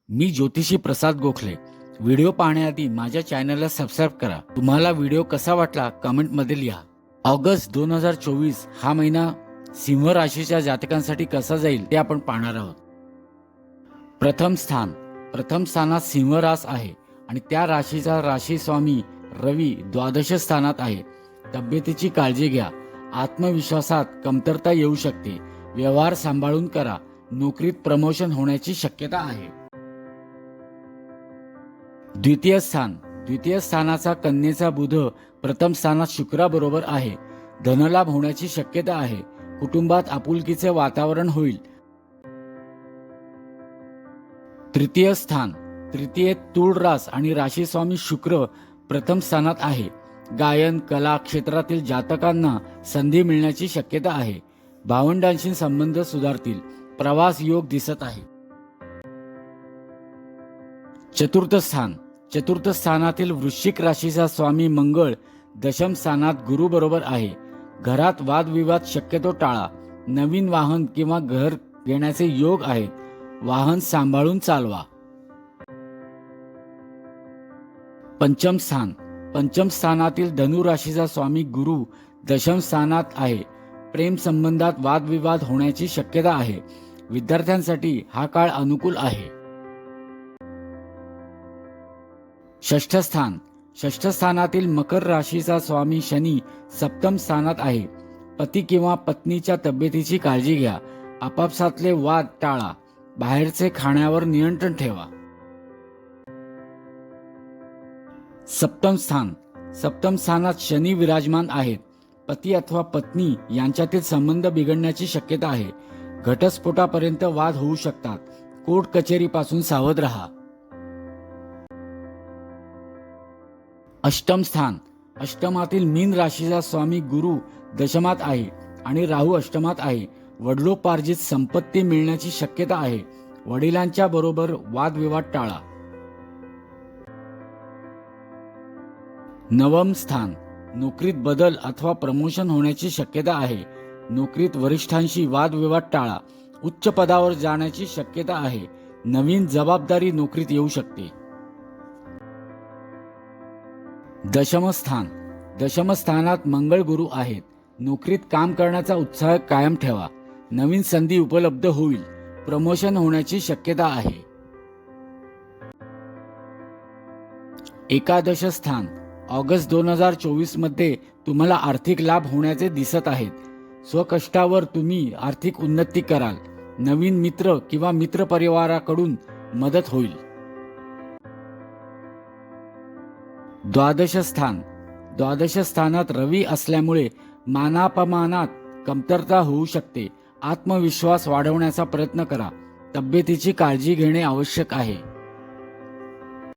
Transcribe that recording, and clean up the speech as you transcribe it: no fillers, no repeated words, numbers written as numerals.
मी ज्योतिषी प्रसाद गोखले। व्हिडिओ पाहण्याआधी माझ्या चॅनलला सबस्क्राईब करा। तुम्हाला व्हिडिओ कसा वाटला कमेंटमध्ये लिहा। ऑगस्ट 2024 हा महिना सिंह राशीच्या जातकांसाठी कसा जाईल ते आपण पाहणार आहोत। प्रथम स्थानात सिंह रास आहे आणि त्या राशीचा राशी स्वामी रवी द्वादश स्थानात आहे। तब्येतीची काळजी घ्या। आत्मविश्वासात कमतरता येऊ शकते। व्यवहार सांभाळून करा। नोकरीत प्रमोशन होण्याची शक्यता आहे। द्वितीय स्थानाचा कन्येचा बुध प्रथम स्थानात शुक्राबरोबर आहे। धनलाभ होण्याची शक्यता आहे। कुटुंबात आपुलकीचे वातावरण होईल। तृतीयेत तूळ रास आणि राशी स्वामी शुक्र प्रथम स्थानात आहे। गायन कला क्षेत्रातील जातकांना संधी मिळण्याची शक्यता आहे। भावंडांशी संबंध सुधारतील। प्रवास योग दिसत आहे। चतुर्थ स्थानातील वृश्चिक राशीचा स्वामी मंगळ दशम स्थानात गुरु बरोबर आहे। घरात वादविवाद शक्यतो टाळा। नवीन वाहन किंवा घर घेण्याचे योग आहेत। वाहन सांभाळून चालवा। पंचम स्थानातील धनु राशीचा स्वामी गुरु दशम स्थानात आहे। प्रेम संबंधात वादविवाद होण्याची शक्यता आहे। विद्यार्थ्यांसाठी हा काळ अनुकूल आहे। षष्ठ स्थानातील मकर राशीचा स्वामी शनी सप्तम स्थानात आहे। पती किंवा पत्नीच्या तब्येतीची काळजी घ्या। आपापसातले वाद टाळा। बाहेरचे खाण्यावर नियंत्रण ठेवा। सप्तम स्थानात शनी विराजमान आहेत। पती अथवा पत्नी यांच्यातील संबंध बिघडण्याची शक्यता आहे। घटस्फोटापर्यंत वाद होऊ शकतात। कोर्ट कचेरीपासून सावध राहा। अष्टमातील मीन राशीचा स्वामी गुरु दशमात आहे आणि राहू अष्टमात आहे। वडिलोपार्जित संपत्ती मिळण्याची शक्यता आहे। वडिलांच्या बरोबर वादविवाद टाळा। नवम स्थान नोकरीत बदल अथवा प्रमोशन होण्याची शक्यता आहे। नोकरीत वरिष्ठांशी वादविवाद टाळा। उच्च पदावर जाण्याची शक्यता आहे। नवीन जबाबदारी नोकरीत येऊ शकते। दशम स्थानात मंगळ गुरु आहेत। नोकरीत काम करण्याचा उत्साह कायम ठेवा। नवीन संधी उपलब्ध होईल। प्रमोशन होण्याची शक्यता आहे। एकादश स्थान ऑगस्ट 2024 मध्ये तुम्हाला आर्थिक लाभ होण्याचे दिसत आहेत। स्वकष्टावर तुम्ही आर्थिक उन्नती कराल। नवीन मित्र किंवा मित्र परिवाराकडून मदत होईल। द्वादश स्थानात रवी असल्यामुळे मानापमानात कमतरता होऊ शकते। आत्मविश्वास वाढवण्याचा प्रयत्न करा। तब्येतीची काळजी घेणे आवश्यक आहे।